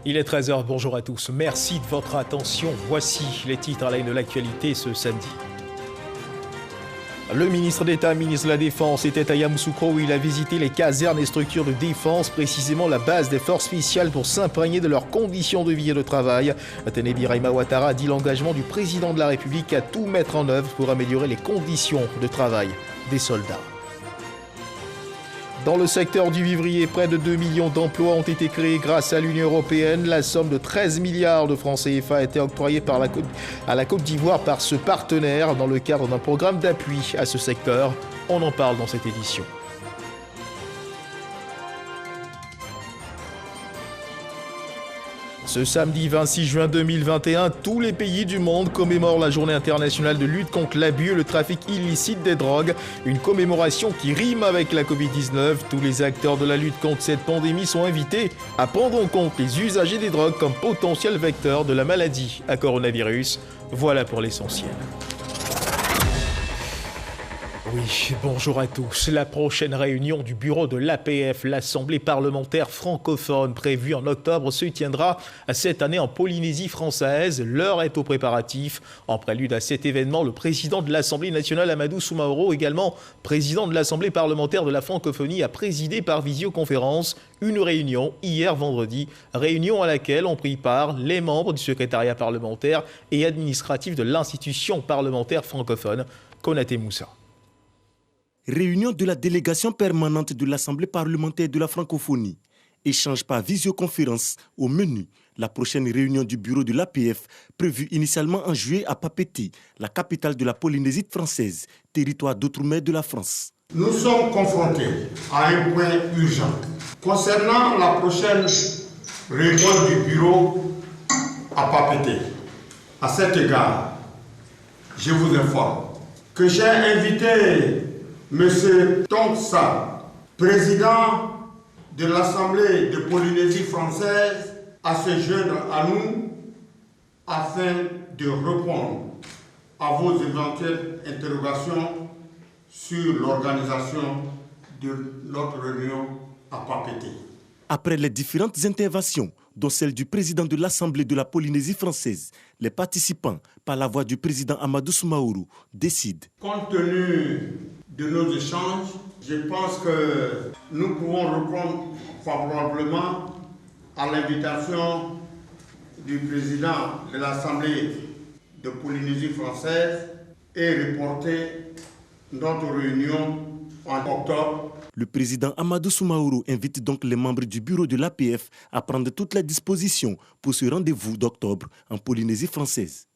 Il est 13h, bonjour à tous. Merci de votre attention. Voici les titres à la une de l'actualité ce samedi. Le ministre d'État, ministre de la Défense, était à Yamoussoukro où il a visité les casernes et structures de défense, précisément la base des forces spéciales pour s'imprégner de leurs conditions de vie et de travail. Atene Birahima Ouattara a dit l'engagement du président de la République à tout mettre en œuvre pour améliorer les conditions de travail des soldats. Dans le secteur du vivrier, près de 2 millions d'emplois ont été créés grâce à l'Union européenne. La somme de 13 milliards de francs CFA a été octroyée à la Côte d'Ivoire par ce partenaire dans le cadre d'un programme d'appui à ce secteur. On en parle dans cette édition. Ce samedi 26 juin 2021, tous les pays du monde commémorent la journée internationale de lutte contre l'abus et le trafic illicite des drogues. Une commémoration qui rime avec la Covid-19. Tous les acteurs de la lutte contre cette pandémie sont invités à prendre en compte les usagers des drogues comme potentiel vecteur de la maladie à coronavirus. Voilà pour l'essentiel. Oui, bonjour à tous. La prochaine réunion du bureau de l'APF, l'Assemblée parlementaire francophone, prévue en octobre, se tiendra cette année en Polynésie française. L'heure est aux préparatifs. En prélude à cet événement, le président de l'Assemblée nationale, Amadou Soumaoro, également président de l'Assemblée parlementaire de la francophonie, a présidé par visioconférence une réunion hier vendredi. Réunion à laquelle ont pris part les membres du secrétariat parlementaire et administratif de l'institution parlementaire francophone, Konaté Moussa. Réunion de la délégation permanente de l'Assemblée parlementaire de la francophonie. Échange par visioconférence au menu. La prochaine réunion du bureau de l'APF, prévue initialement en juillet à Papeete, la capitale de la Polynésie française, territoire d'outre-mer de la France. Nous sommes confrontés à un point urgent. Concernant la prochaine réunion du bureau à Papeete, à cet égard, je vous informe que j'ai invité Monsieur Tongsa, président de l'Assemblée de Polynésie française, à se joindre à nous afin de répondre à vos éventuelles interrogations sur l'organisation de notre réunion à Papeete. Après les différentes interventions, dont celle du président de l'Assemblée de la Polynésie française, les participants, par la voix du président Amadou Soumaoro, décident. Compte tenu de nos échanges, je pense que nous pouvons répondre favorablement à l'invitation du président de l'Assemblée de Polynésie française et reporter notre réunion en octobre. Le président Amadou Soumaoro invite donc les membres du bureau de l'APF à prendre toutes les dispositions pour ce rendez-vous d'octobre en Polynésie française.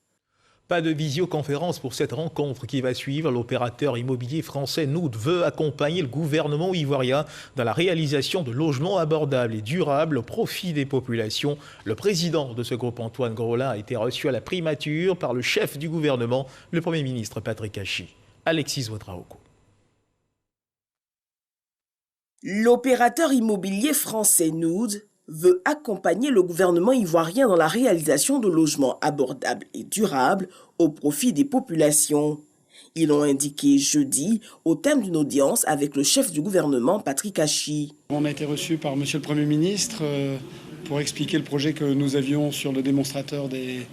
Pas de visioconférence pour cette rencontre qui va suivre. L'opérateur immobilier français Noud veut accompagner le gouvernement ivoirien dans la réalisation de logements abordables et durables au profit des populations. Le président de ce groupe, Antoine Grolin, a été reçu à la primature par le chef du gouvernement, le Premier ministre Patrick Hachi. Alexis Ouattaraoko. L'opérateur immobilier français Noud veut accompagner le gouvernement ivoirien dans la réalisation de logements abordables et durables au profit des populations. Ils l'ont indiqué jeudi au terme d'une audience avec le chef du gouvernement, Patrick Hachi. On a été reçu par Monsieur le Premier ministre pour expliquer le projet que nous avions sur le démonstrateur des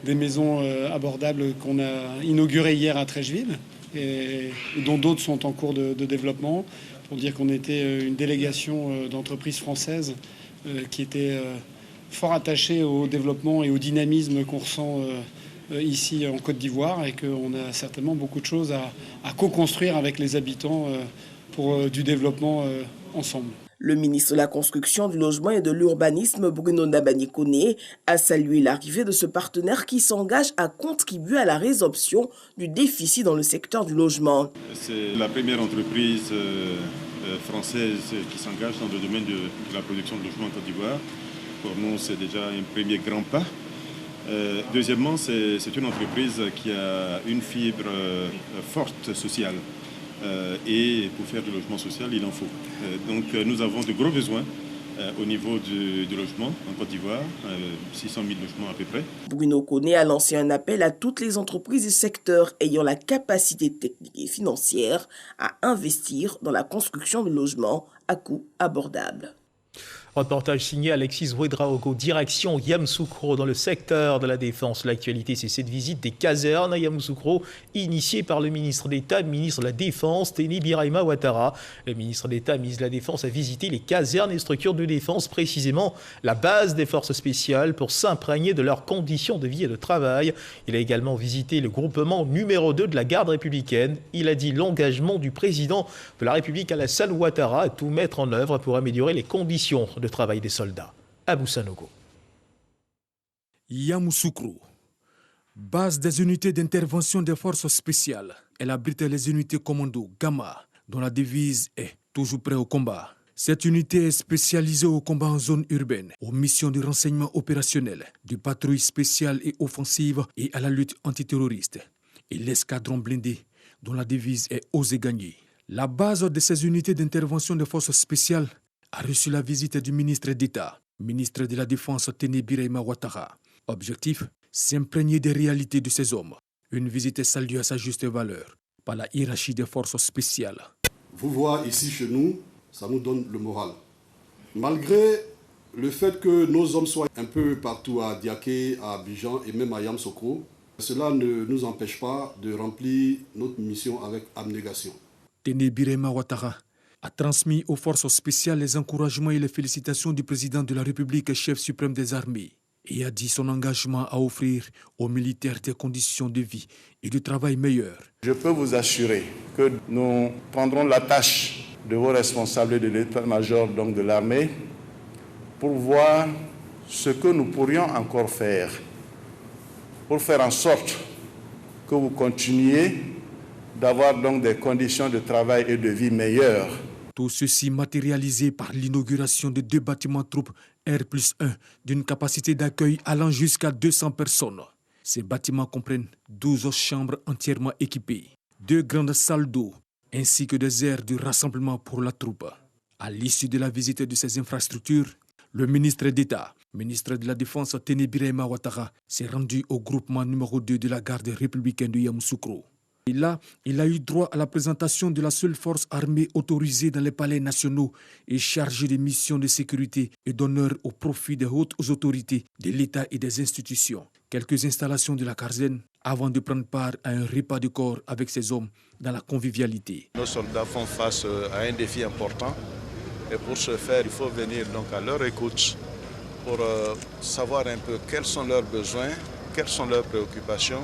maisons abordables qu'on a inauguré hier à Trècheville et dont d'autres sont en cours de développement, pour dire qu'on était une délégation d'entreprises françaises qui était fort attaché au développement et au dynamisme qu'on ressent ici en Côte d'Ivoire et qu'on a certainement beaucoup de choses à co-construire avec les habitants pour du développement ensemble. Le ministre de la Construction, du Logement et de l'Urbanisme, Bruno Ndabani-Koné, a salué l'arrivée de ce partenaire qui s'engage à contribuer à la résorption du déficit dans le secteur du logement. C'est la première entreprise française qui s'engage dans le domaine de la production de logements en Côte d'Ivoire. Pour nous, c'est déjà un premier grand pas. Deuxièmement, c'est une entreprise qui a une fibre forte sociale. Et pour faire du logement social, il en faut. Donc nous avons de gros besoins au niveau du logement en Côte d'Ivoire, 600 000 logements à peu près. Bruno Koné a lancé un appel à toutes les entreprises du secteur ayant la capacité technique et financière à investir dans la construction de logements à coût abordable. Reportage signé Alexis Ouedraogo, direction Yamoussoukro dans le secteur de la Défense. L'actualité, c'est cette visite des casernes à Yamoussoukro, initiée par le ministre d'État, ministre de la Défense, Teni Birahima Ouattara. Le ministre d'État, ministre de la Défense, a visité les casernes et structures de défense, précisément la base des forces spéciales, pour s'imprégner de leurs conditions de vie et de travail. Il a également visité le groupement numéro 2 de la garde républicaine. Il a dit l'engagement du président de la République, Alassane Ouattara, à tout mettre en œuvre pour améliorer les conditions de travail des soldats. Abou Sanogo. Yamoussoukro, base des unités d'intervention des forces spéciales. Elle abrite les unités commando Gamma, dont la devise est « toujours prêt au combat ». Cette unité est spécialisée au combat en zone urbaine, aux missions de renseignement opérationnel, de patrouille spéciale et offensive et à la lutte antiterroriste. Et l'escadron blindé, dont la devise est « Oser gagner ». La base de ces unités d'intervention des forces spéciales a reçu la visite du ministre d'État, ministre de la Défense Teni Birahima Ouattara. Objectif, s'imprégner des réalités de ces hommes. Une visite saluée à sa juste valeur par la hiérarchie des forces spéciales. Vous voir ici chez nous, ça nous donne le moral. Malgré le fait que nos hommes soient un peu partout à Diaké, à Abidjan et même à Yamoussoukro, cela ne nous empêche pas de remplir notre mission avec abnégation. Teni Birahima Ouattara a transmis aux forces spéciales les encouragements et les félicitations du président de la République, chef suprême des armées, et a dit son engagement à offrir aux militaires des conditions de vie et de travail meilleures. Je peux vous assurer que nous prendrons la tâche de vos responsables de l'état-major de l'armée pour voir ce que nous pourrions encore faire, pour faire en sorte que vous continuiez d'avoir donc des conditions de travail et de vie meilleures. Tout ceci matérialisé par l'inauguration de 2 bâtiments troupes R+1 d'une capacité d'accueil allant jusqu'à 200 personnes. Ces bâtiments comprennent 12 chambres entièrement équipées, 2 grandes salles d'eau, ainsi que des aires de rassemblement pour la troupe. À l'issue de la visite de ces infrastructures, le ministre d'État, ministre de la Défense Teni Birahima Ouattara, s'est rendu au groupement numéro 2 de la garde républicaine de Yamoussoukro. Et là, il a eu droit à la présentation de la seule force armée autorisée dans les palais nationaux et chargée des missions de sécurité et d'honneur au profit des hautes autorités de l'État et des institutions. Quelques installations de la caserne avant de prendre part à un repas de corps avec ces hommes dans la convivialité. Nos soldats font face à un défi important et pour ce faire, il faut venir donc à leur écoute pour savoir un peu quels sont leurs besoins, quelles sont leurs préoccupations,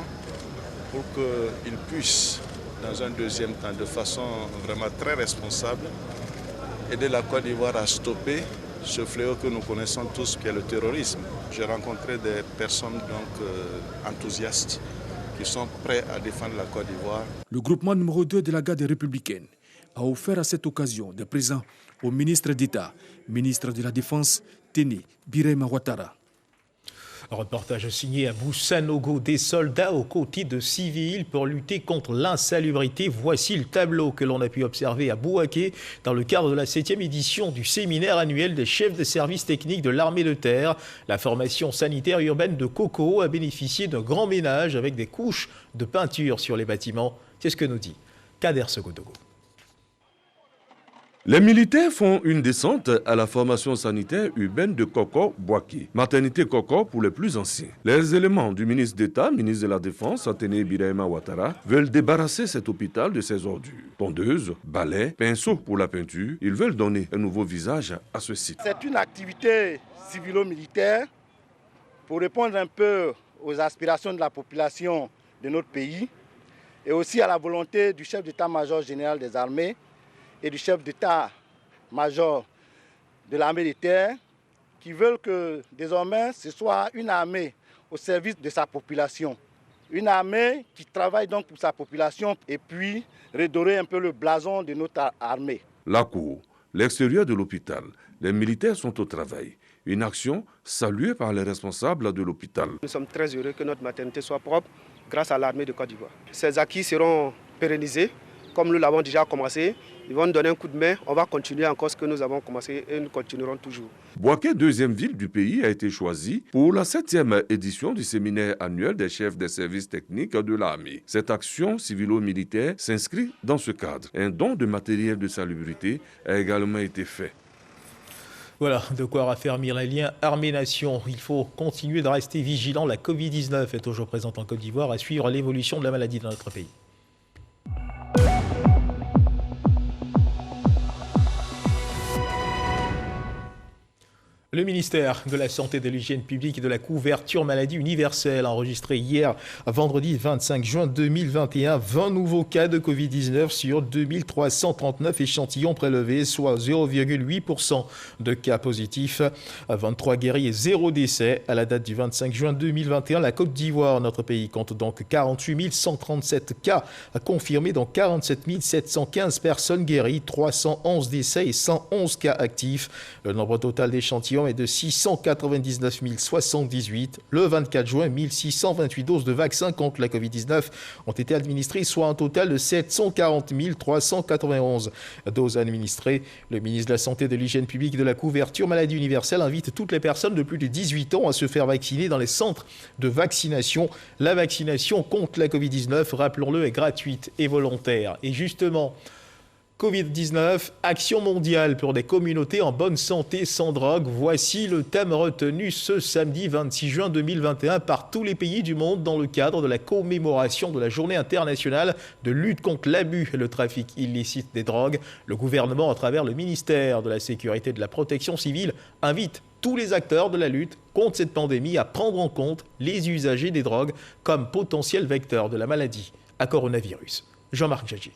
pour qu'ils puissent, dans un deuxième temps, de façon vraiment très responsable, aider la Côte d'Ivoire à stopper ce fléau que nous connaissons tous, qui est le terrorisme. J'ai rencontré des personnes enthousiastes qui sont prêts à défendre la Côte d'Ivoire. Le groupement numéro 2 de la garde républicaine a offert à cette occasion des présents au ministre d'État, ministre de la Défense, Teni Birahima Ouattara. Reportage signé Abou Sanogo, des soldats aux côtés de civils pour lutter contre l'insalubrité. Voici le tableau que l'on a pu observer à Bouaké dans le cadre de la 7e édition du séminaire annuel des chefs de services techniques de l'armée de terre. La formation sanitaire urbaine de Koko a bénéficié d'un grand ménage avec des couches de peinture sur les bâtiments. C'est ce que nous dit Kader Segodogo. Les militaires font une descente à la formation sanitaire urbaine de Koko-Bouaké, maternité Koko pour les plus anciens. Les éléments du ministre d'État, ministre de la Défense, Teni Birahima Ouattara, veulent débarrasser cet hôpital de ses ordures. Tondeuses, balais, pinceaux pour la peinture, ils veulent donner un nouveau visage à ce site. C'est une activité civilo-militaire pour répondre un peu aux aspirations de la population de notre pays et aussi à la volonté du chef d'état-major général des armées et du chef d'état-major de l'armée de terre qui veulent que désormais ce soit une armée au service de sa population. Une armée qui travaille donc pour sa population et puis redorer un peu le blason de notre armée. La cour, l'extérieur de l'hôpital, les militaires sont au travail. Une action saluée par les responsables de l'hôpital. Nous sommes très heureux que notre maternité soit propre grâce à l'armée de Côte d'Ivoire. Ces acquis seront pérennisés comme nous l'avons déjà commencé. Ils vont nous donner un coup de main. On va continuer encore ce que nous avons commencé et nous continuerons toujours. Bouaké, deuxième ville du pays, a été choisie pour la 7e édition du séminaire annuel des chefs des services techniques de l'armée. Cette action civilo-militaire s'inscrit dans ce cadre. Un don de matériel de salubrité a également été fait. Voilà, de quoi raffermir les liens armée-nation. Il faut continuer de rester vigilant. La Covid-19 est toujours présente en Côte d'Ivoire, à suivre l'évolution de la maladie dans notre pays. Le ministère de la Santé, de l'Hygiène publique et de la couverture maladie universelle a enregistré hier, vendredi 25 juin 2021, 20 nouveaux cas de Covid-19 sur 2339 échantillons prélevés, soit 0,8% de cas positifs, 23 guéris et 0 décès. À la date du 25 juin 2021, la Côte d'Ivoire, notre pays, compte donc 48 137 cas confirmés, dont 47 715 personnes guéries, 311 décès et 111 cas actifs. Le nombre total d'échantillons est de 699 078. Le 24 juin, 1628 doses de vaccins contre la Covid-19 ont été administrées, soit un total de 740 391 doses administrées. Le ministre de la Santé, de l'Hygiène publique et de la couverture maladie universelle invite toutes les personnes de plus de 18 ans à se faire vacciner dans les centres de vaccination. La vaccination contre la Covid-19, rappelons-le, est gratuite et volontaire. Et justement, Covid-19, action mondiale pour des communautés en bonne santé sans drogue. Voici le thème retenu ce samedi 26 juin 2021 par tous les pays du monde dans le cadre de la commémoration de la Journée internationale de lutte contre l'abus et le trafic illicite des drogues. Le gouvernement, à travers le ministère de la Sécurité et de la Protection civile, invite tous les acteurs de la lutte contre cette pandémie à prendre en compte les usagers des drogues comme potentiels vecteurs de la maladie à coronavirus. Jean-Marc Djadji.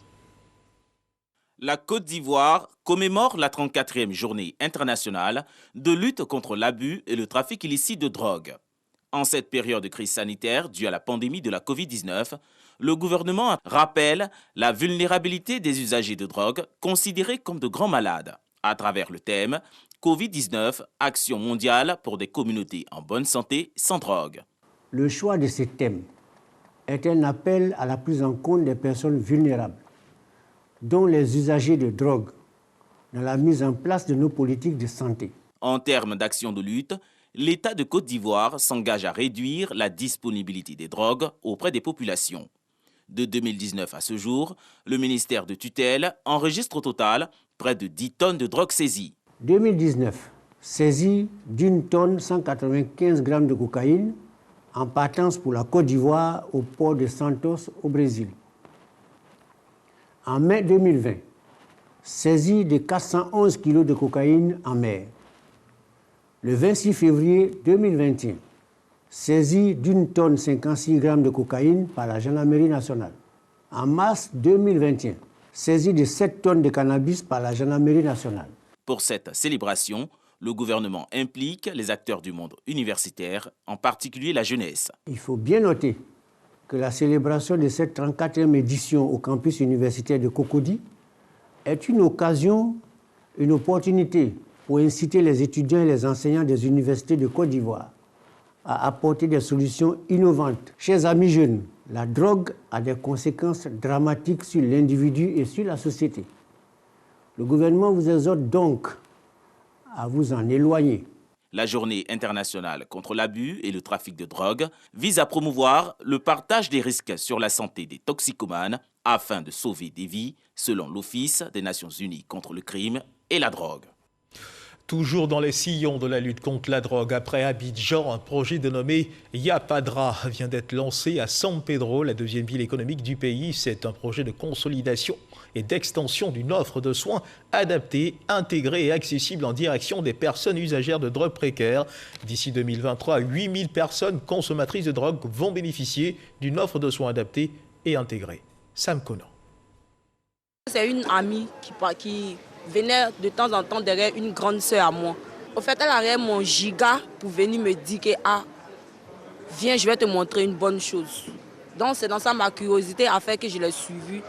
La Côte d'Ivoire commémore la 34e journée internationale de lutte contre l'abus et le trafic illicite de drogue. En cette période de crise sanitaire due à la pandémie de la Covid-19, le gouvernement rappelle la vulnérabilité des usagers de drogue considérés comme de grands malades à travers le thème Covid-19, action mondiale pour des communautés en bonne santé sans drogue. Le choix de ce thème est un appel à la prise en compte des personnes vulnérables, dont les usagers de drogue, dans la mise en place de nos politiques de santé. En termes d'action de lutte, l'État de Côte d'Ivoire s'engage à réduire la disponibilité des drogues auprès des populations. De 2019 à ce jour, le ministère de tutelle enregistre au total près de 10 tonnes de drogue saisies. 2019, saisie d'1 tonne 195 grammes de cocaïne en partance pour la Côte d'Ivoire au port de Santos au Brésil. En mai 2020, saisie de 411 kg de cocaïne en mer. Le 26 février 2021, saisie d'1 tonne 56 grammes de cocaïne par la Gendarmerie nationale. En mars 2021, saisie de 7 tonnes de cannabis par la Gendarmerie nationale. Pour cette célébration, le gouvernement implique les acteurs du monde universitaire, en particulier la jeunesse. Il faut bien noter que la célébration de cette 34e édition au campus universitaire de Cocody est une occasion, une opportunité pour inciter les étudiants et les enseignants des universités de Côte d'Ivoire à apporter des solutions innovantes. Chers amis jeunes, la drogue a des conséquences dramatiques sur l'individu et sur la société. Le gouvernement vous exhorte donc à vous en éloigner. La Journée internationale contre l'abus et le trafic de drogue vise à promouvoir le partage des risques sur la santé des toxicomanes afin de sauver des vies, selon l'Office des Nations Unies contre le crime et la drogue. Toujours dans les sillons de la lutte contre la drogue, après Abidjan, un projet dénommé Yapadra vient d'être lancé à San Pedro, la deuxième ville économique du pays. C'est un projet de consolidation et d'extension d'une offre de soins adaptée, intégrée et accessible en direction des personnes usagères de drogue précaires. D'ici 2023, 8000 personnes consommatrices de drogue vont bénéficier d'une offre de soins adaptée et intégrée. Sam Conan. C'est une amie qui venait de temps en temps derrière une grande sœur à moi. Au fait, elle avait mon giga pour venir me dire que viens, je vais te montrer une bonne chose. Donc c'est dans ça ma curiosité a fait que je l'ai suivie.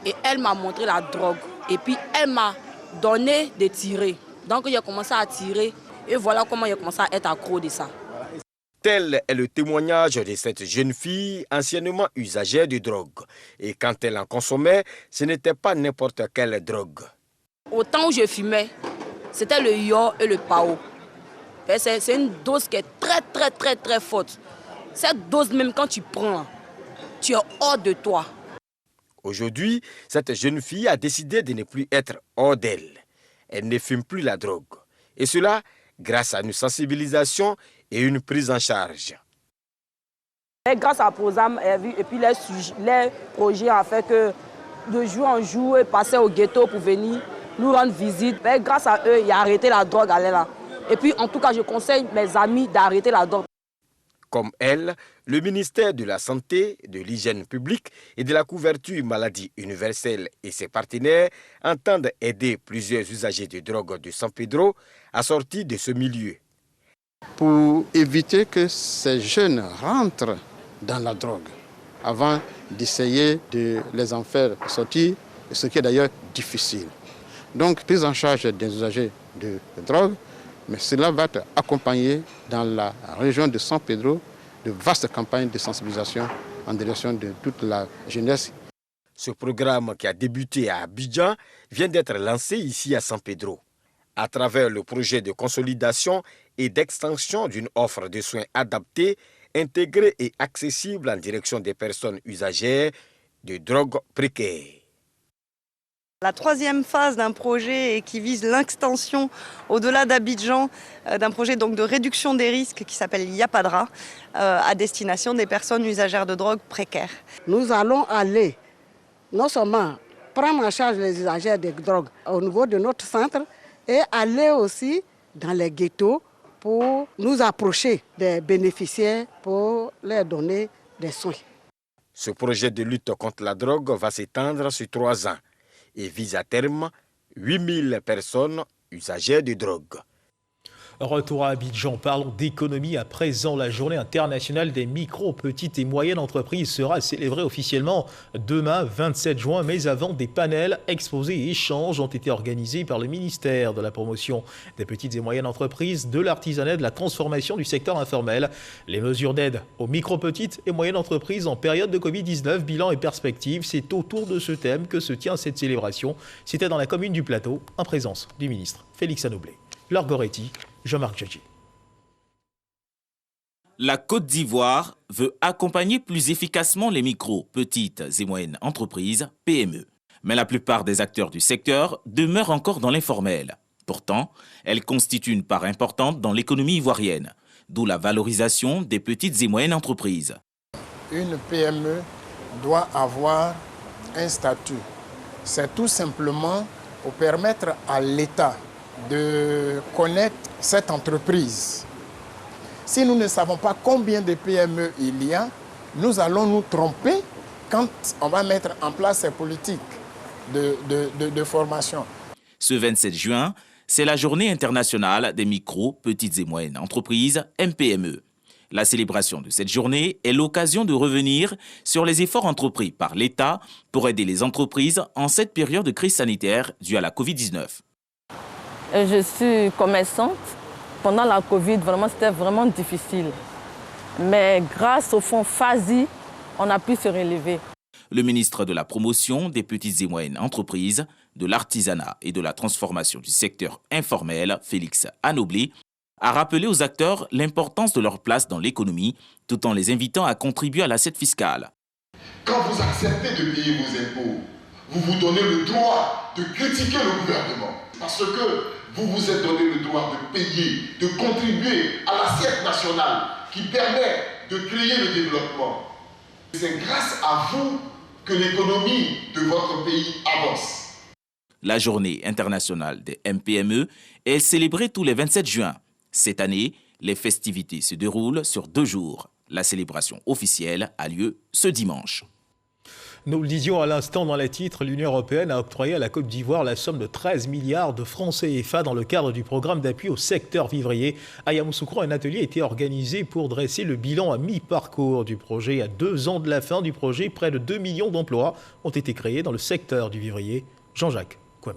Et elle m'a montré la drogue. Et puis elle m'a donné de tirer. Donc j'ai commencé à tirer. Et voilà comment j'ai commencé à être accro de ça. Tel est le témoignage de cette jeune fille anciennement usagère de drogue. Et quand elle en consommait, ce n'était pas n'importe quelle drogue. Au temps où je fumais, c'était le yo et le pao. C'est une dose qui est très forte. Cette dose, même quand tu prends, tu es hors de toi. Aujourd'hui, cette jeune fille a décidé de ne plus être hors d'elle. Elle ne fume plus la drogue. Et cela grâce à une sensibilisation et une prise en charge. Et grâce à Prosam et puis les projets ont fait que de jour en jour, ils passaient au ghetto pour venir nous rendre visite. Et grâce à eux, il a arrêté la drogue à là. Et puis en tout cas, je conseille mes amis d'arrêter la drogue. Comme elle, le ministère de la Santé, de l'Hygiène publique et de la couverture maladie universelle et ses partenaires entendent aider plusieurs usagers de drogue de San Pedro à sortir de ce milieu. Pour éviter que ces jeunes rentrent dans la drogue, avant d'essayer de les en faire sortir, ce qui est d'ailleurs difficile. Donc, prise en charge des usagers de drogue, mais cela va être accompagné dans la région de San Pedro de vastes campagnes de sensibilisation en direction de toute la jeunesse. Ce programme qui a débuté à Abidjan vient d'être lancé ici à San Pedro. À travers le projet de consolidation et d'extension d'une offre de soins adaptée, intégrée et accessible en direction des personnes usagères de drogue précaires. La troisième phase d'un projet qui vise l'extension au-delà d'Abidjan, d'un projet donc de réduction des risques qui s'appelle Yapadra, à destination des personnes usagères de drogue précaires. Nous allons aller non seulement prendre en charge les usagers de drogue au niveau de notre centre et aller aussi dans les ghettos pour nous approcher des bénéficiaires pour leur donner des soins. Ce projet de lutte contre la drogue va s'étendre sur 3 ans et vise à terme 8000 personnes usagères de drogue. Retour à Abidjan, parlons d'économie à présent. La journée internationale des micro, petites et moyennes entreprises sera célébrée officiellement demain 27 juin. Mais avant, des panels, exposés et échanges ont été organisés par le ministère de la promotion des petites et moyennes entreprises, de l'artisanat et de la transformation du secteur informel. Les mesures d'aide aux micro, petites et moyennes entreprises en période de Covid-19, bilan et perspectives. C'est autour de ce thème que se tient cette célébration. C'était dans la commune du Plateau, en présence du ministre Félix Anoblé. Laure Goretti, Jean-Marc Djadji. La Côte d'Ivoire veut accompagner plus efficacement les micro, petites et moyennes entreprises, PME. Mais la plupart des acteurs du secteur demeurent encore dans l'informel. Pourtant, elles constituent une part importante dans l'économie ivoirienne, d'où la valorisation des petites et moyennes entreprises. Une PME doit avoir un statut. C'est tout simplement pour permettre à l'État de connaître cette entreprise. Si nous ne savons pas combien de PME il y a, nous allons nous tromper quand on va mettre en place ces politiques de formation. Ce 27 juin, c'est la journée internationale des micro, petites et moyennes entreprises, MPME. La célébration de cette journée est l'occasion de revenir sur les efforts entrepris par l'État pour aider les entreprises en cette période de crise sanitaire due à la Covid-19. Je suis commerçante. Pendant la Covid, c'était vraiment difficile. Mais grâce au fonds FASI, on a pu se relever. Le ministre de la Promotion des petites et moyennes entreprises, de l'artisanat et de la transformation du secteur informel, Félix Anoblé, a rappelé aux acteurs l'importance de leur place dans l'économie, tout en les invitant à contribuer à l'assiette fiscale. Quand vous acceptez de payer vos impôts, vous vous donnez le droit de critiquer le gouvernement. Parce que vous vous êtes donné le droit de payer, de contribuer à l'assiette nationale qui permet de créer le développement. C'est grâce à vous que l'économie de votre pays avance. La journée internationale des MPME est célébrée tous les 27 juin. Cette année, les festivités se déroulent sur 2 jours. La célébration officielle a lieu ce dimanche. Nous le disions à l'instant dans les titres, l'Union européenne a octroyé à la Côte d'Ivoire la somme de 13 milliards de francs CFA dans le cadre du programme d'appui au secteur vivrier. À Yamoussoukro, un atelier a été organisé pour dresser le bilan à mi-parcours du projet. À 2 ans de la fin du projet, près de 2 millions d'emplois ont été créés dans le secteur du vivrier. Jean-Jacques Kwame.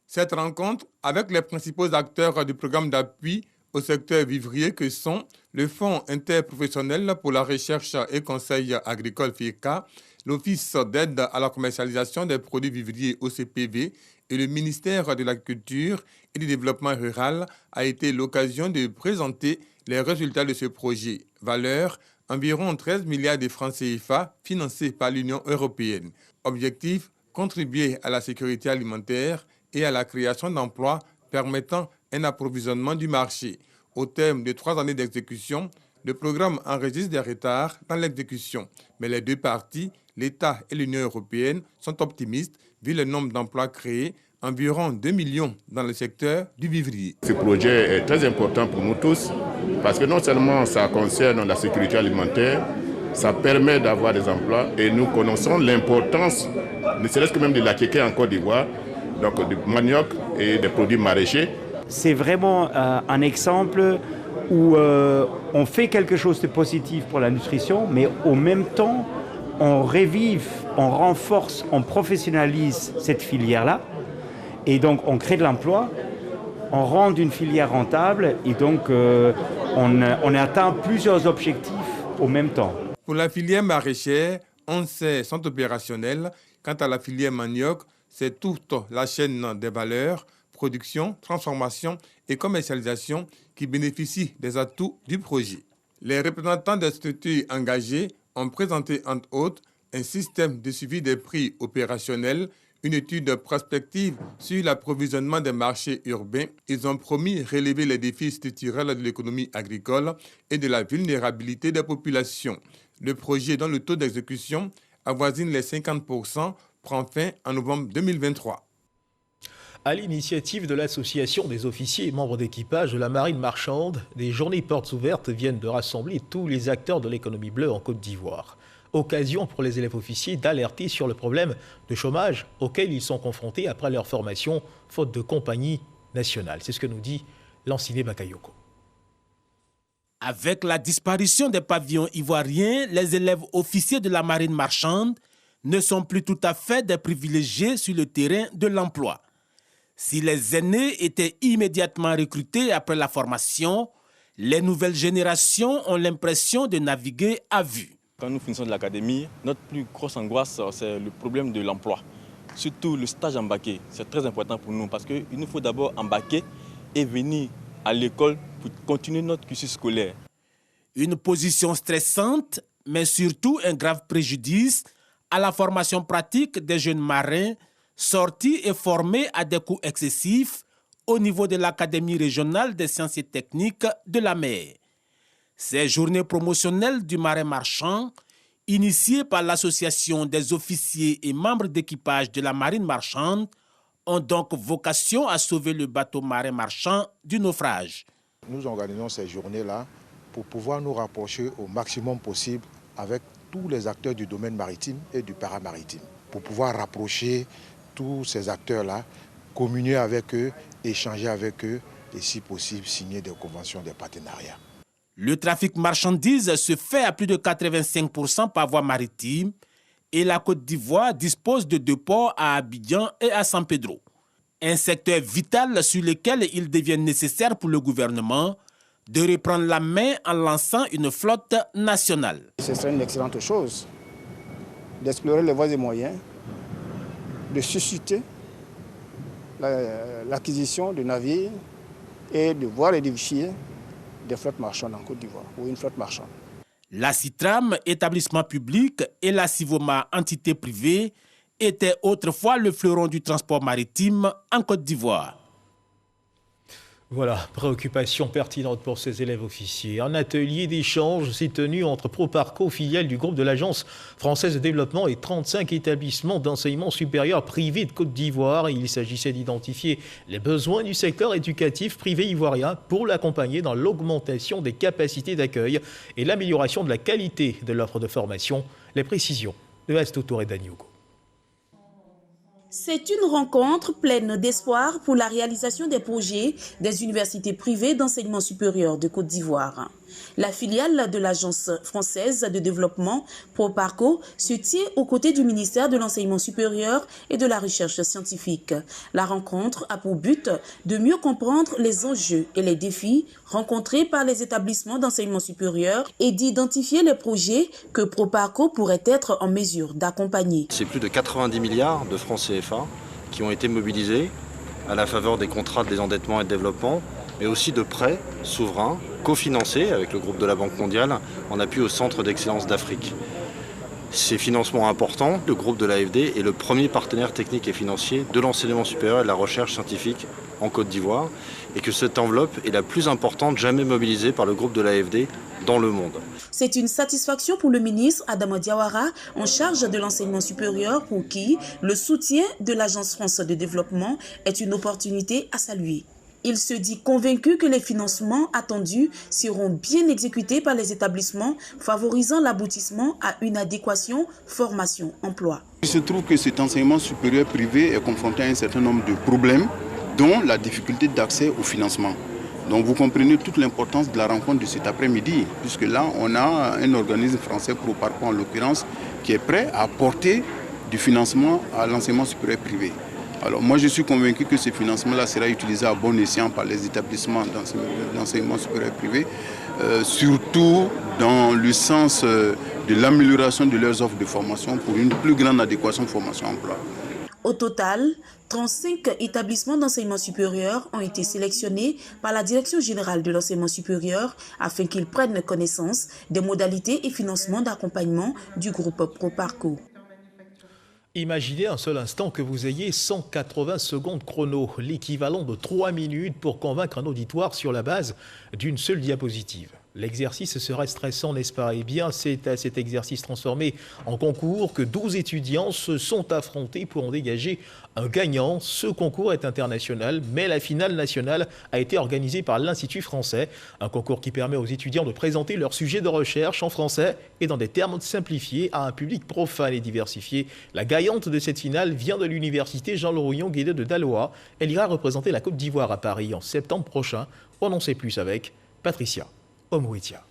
Cette rencontre avec les principaux acteurs du programme d'appui au secteur vivrier que sont le Fonds interprofessionnel pour la recherche et conseil agricole FIECA, l'Office d'aide à la commercialisation des produits vivriers OCPV et le ministère de l'Agriculture et du Développement rural a été l'occasion de présenter les résultats de ce projet. Valeur environ 13 milliards de francs CFA financés par l'Union européenne. Objectif, contribuer à la sécurité alimentaire et à la création d'emplois permettant un approvisionnement du marché. Au terme de 3 années d'exécution, le programme enregistre des retards dans l'exécution. Mais les deux parties, l'État et l'Union européenne, sont optimistes vu le nombre d'emplois créés, environ 2 millions dans le secteur du vivrier. Ce projet est très important pour nous tous parce que non seulement ça concerne la sécurité alimentaire, ça permet d'avoir des emplois et nous connaissons l'importance, ne serait-ce que même de la kéké en Côte d'Ivoire, donc du manioc et des produits maraîchers. C'est vraiment un exemple où on fait quelque chose de positif pour la nutrition, mais au même temps, on revive, on renforce, on professionnalise cette filière-là. Et donc, on crée de l'emploi, on rend une filière rentable et donc on atteint plusieurs objectifs au même temps. Pour la filière maraîchère, 11 serres sont opérationnelles. Quant à la filière manioc, c'est toute la chaîne des valeurs, production, transformation et commercialisation qui bénéficient des atouts du projet. Les représentants des structures engagées ont présenté entre autres un système de suivi des prix opérationnels, une étude prospective sur l'approvisionnement des marchés urbains. Ils ont promis relever les défis structurels de l'économie agricole et de la vulnérabilité des populations. Le projet, dont le taux d'exécution avoisine les 50%, prend fin en novembre 2023. À l'initiative de l'Association des officiers et membres d'équipage de la marine marchande, des journées portes ouvertes viennent de rassembler tous les acteurs de l'économie bleue en Côte d'Ivoire. Occasion pour les élèves officiers d'alerter sur le problème de chômage auquel ils sont confrontés après leur formation, faute de compagnie nationale. C'est ce que nous dit Lanciné Bakayoko. Avec la disparition des pavillons ivoiriens, les élèves officiers de la marine marchande ne sont plus tout à fait des privilégiés sur le terrain de l'emploi. Si les aînés étaient immédiatement recrutés après la formation, les nouvelles générations ont l'impression de naviguer à vue. Quand nous finissons de l'académie, notre plus grosse angoisse, c'est le problème de l'emploi. Surtout le stage embarqué, c'est très important pour nous parce qu'il nous faut d'abord embarquer et venir à l'école pour continuer notre cursus scolaire. Une position stressante, mais surtout un grave préjudice à la formation pratique des jeunes marins sortis et formés à des coûts excessifs au niveau de l'Académie régionale des sciences et techniques de la mer. Ces journées promotionnelles du marin marchand, initiées par l'Association des officiers et membres d'équipage de la marine marchande, ont donc vocation à sauver le bateau marin marchand du naufrage. Nous organisons ces journées-là pour pouvoir nous rapprocher au maximum possible avec tous les acteurs du domaine maritime et du paramaritime, pour pouvoir rapprocher tous ces acteurs-là, communier avec eux, échanger avec eux et si possible signer des conventions de partenariat. Le trafic marchandises se fait à plus de 85% par voie maritime et la Côte d'Ivoire dispose de 2 ports à Abidjan et à San Pedro. Un secteur vital sur lequel il devient nécessaire pour le gouvernement de reprendre la main en lançant une flotte nationale. Ce serait une excellente chose d'explorer les voies et moyens, de susciter l'acquisition de navires et de voir édifier des flottes marchandes en Côte d'Ivoire ou une flotte marchande. La Citram, établissement public, et la Civoma, entité privée, étaient autrefois le fleuron du transport maritime en Côte d'Ivoire. Voilà, préoccupation pertinente pour ces élèves officiers. Un atelier d'échange s'est tenu entre Proparco, filiale du groupe de l'Agence française de développement, et 35 établissements d'enseignement supérieur privés de Côte d'Ivoire. Il s'agissait d'identifier les besoins du secteur éducatif privé ivoirien pour l'accompagner dans l'augmentation des capacités d'accueil et l'amélioration de la qualité de l'offre de formation. Les précisions de Astou Touré Daniougo. C'est une rencontre pleine d'espoir pour la réalisation des projets des universités privées d'enseignement supérieur de Côte d'Ivoire. La filiale de l'Agence française de développement, Proparco, se tient aux côtés du ministère de l'Enseignement supérieur et de la Recherche scientifique. La rencontre a pour but de mieux comprendre les enjeux et les défis rencontrés par les établissements d'enseignement supérieur et d'identifier les projets que Proparco pourrait être en mesure d'accompagner. C'est plus de 90 milliards de francs CFA qui ont été mobilisés à la faveur des contrats de désendettement et de développement, mais aussi de prêts souverains cofinancés avec le groupe de la Banque mondiale en appui au Centre d'excellence d'Afrique. Ces financements importants, le groupe de l'AFD est le premier partenaire technique et financier de l'enseignement supérieur et de la recherche scientifique en Côte d'Ivoire et que cette enveloppe est la plus importante jamais mobilisée par le groupe de l'AFD dans le monde. C'est une satisfaction pour le ministre Adama Diawara en charge de l'enseignement supérieur pour qui le soutien de l'Agence France de développement est une opportunité à saluer. Il se dit convaincu que les financements attendus seront bien exécutés par les établissements, favorisant l'aboutissement à une adéquation formation-emploi. Il se trouve que cet enseignement supérieur privé est confronté à un certain nombre de problèmes, dont la difficulté d'accès au financement. Donc vous comprenez toute l'importance de la rencontre de cet après-midi, puisque là on a un organisme français, Proparco en l'occurrence, qui est prêt à apporter du financement à l'enseignement supérieur privé. Alors moi je suis convaincu que ce financement-là sera utilisé à bon escient par les établissements d'enseignement supérieur privé, surtout dans le sens de l'amélioration de leurs offres de formation pour une plus grande adéquation formation-emploi. Au total, 35 établissements d'enseignement supérieur ont été sélectionnés par la Direction générale de l'enseignement supérieur afin qu'ils prennent connaissance des modalités et financements d'accompagnement du groupe Proparco. Imaginez un seul instant que vous ayez 180 secondes chrono, l'équivalent de 3 minutes pour convaincre un auditoire sur la base d'une seule diapositive. L'exercice serait stressant, n'est-ce pas? Eh bien, c'est à cet exercice transformé en concours que 12 étudiants se sont affrontés pour en dégager un gagnant. Ce concours est international, mais la finale nationale a été organisée par l'Institut français. Un concours qui permet aux étudiants de présenter leur sujet de recherche en français et dans des termes simplifiés à un public profane et diversifié. La gagnante de cette finale vient de l'université Jean-Laurion-Guédé de Daloa. Elle ira représenter la Côte d'Ivoire à Paris en septembre prochain. On en sait plus avec Patricia Omouitia.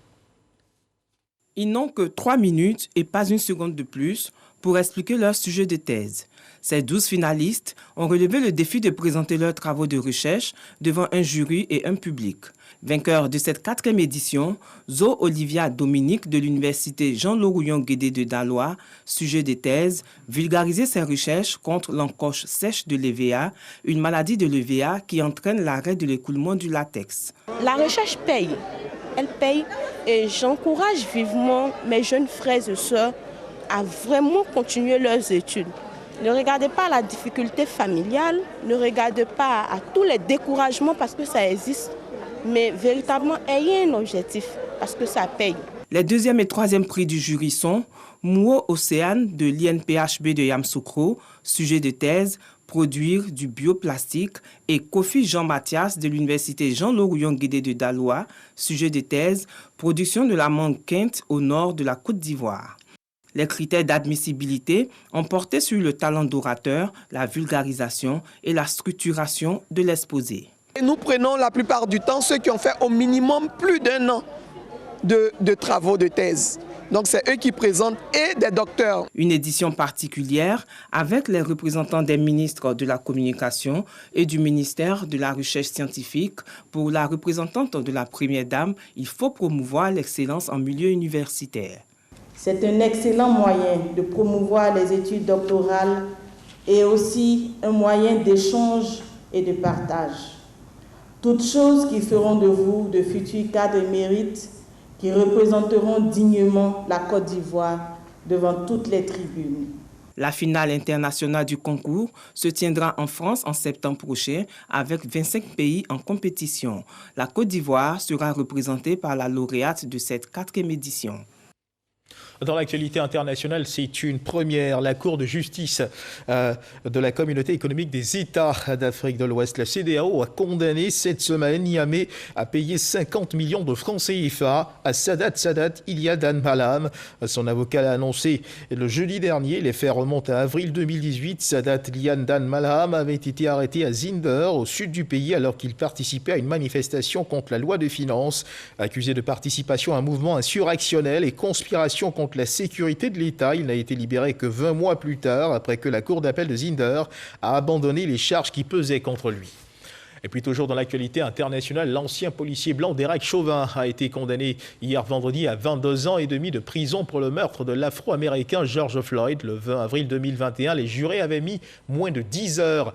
Ils n'ont que 3 minutes et pas une seconde de plus pour expliquer leur sujet de thèse. Ces 12 finalistes ont relevé le défi de présenter leurs travaux de recherche devant un jury et un public. Vainqueur de cette 4e édition, Zo Olivia Dominique de l'université Jean-Laurion-Guédé de Daloa, sujet de thèse, vulgariser ses recherches contre l'encoche sèche de l'EVA, une maladie de l'EVA qui entraîne l'arrêt de l'écoulement du latex. La recherche paye. Elle paye et j'encourage vivement mes jeunes frères et sœurs à vraiment continuer leurs études. Ne regardez pas la difficulté familiale, ne regardez pas à tous les découragements parce que ça existe, mais véritablement ayez un objectif parce que ça paye. Les 2e et 3e prix du jury sont Mouo Océane de l'INPHB de Yamoussoukro, sujet de thèse, produire du bioplastique, et Kofi Jean-Mathias de l'université Jean-Laurion-Guédé de Daloa, sujet de thèse, production de la mangue quinte au nord de la Côte d'Ivoire. Les critères d'admissibilité ont porté sur le talent d'orateur, la vulgarisation et la structuration de l'exposé. Nous prenons la plupart du temps ceux qui ont fait au minimum plus d'1 an de travaux de thèse. Donc c'est eux qui présentent et des docteurs. Une édition particulière avec les représentants des ministres de la Communication et du ministère de la Recherche scientifique. Pour la représentante de la Première Dame, il faut promouvoir l'excellence en milieu universitaire. C'est un excellent moyen de promouvoir les études doctorales et aussi un moyen d'échange et de partage. Toutes choses qui feront de vous de futurs cadres de mérite qui représenteront dignement la Côte d'Ivoire devant toutes les tribunes. La finale internationale du concours se tiendra en France en septembre prochain avec 25 pays en compétition. La Côte d'Ivoire sera représentée par la lauréate de cette 4e édition. Dans l'actualité internationale, c'est une première. La Cour de justice de la Communauté économique des États d'Afrique de l'Ouest, la CEDEAO, a condamné cette semaine Niamey à payer 50 millions de francs CFA à Sadat Iliad Dan Malam. Son avocat l'a annoncé le jeudi dernier. Les faits remontent à avril 2018. Sadat Iliad Dan Malam avait été arrêté à Zinder, au sud du pays, alors qu'il participait à une manifestation contre la loi de finances. Accusé de participation à un mouvement insurrectionnel et conspiration contre la sécurité de l'État, il n'a été libéré que 20 mois plus tard, après que la Cour d'appel de Zinder a abandonné les charges qui pesaient contre lui. Et puis toujours dans l'actualité internationale, l'ancien policier blanc Derek Chauvin a été condamné hier vendredi à 22 ans et demi de prison pour le meurtre de l'Afro-Américain George Floyd. Le 20 avril 2021, les jurés avaient mis moins de 10 heures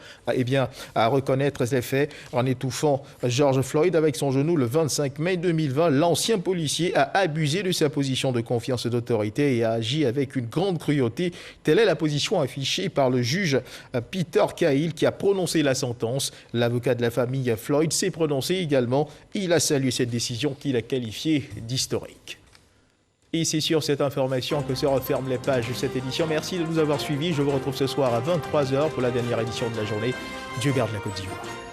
à reconnaître ces faits. En étouffant George Floyd avec son genou le 25 mai 2020, l'ancien policier a abusé de sa position de confiance et d'autorité et a agi avec une grande cruauté. Telle est la position affichée par le juge Peter Cahill qui a prononcé la sentence. L'avocat de la famille Floyd s'est prononcé également. Il a salué cette décision qu'il a qualifiée d'historique. Et c'est sur cette information que se referment les pages de cette édition. Merci de nous avoir suivis. Je vous retrouve ce soir à 23h pour la dernière édition de la journée. Dieu garde la Côte d'Ivoire.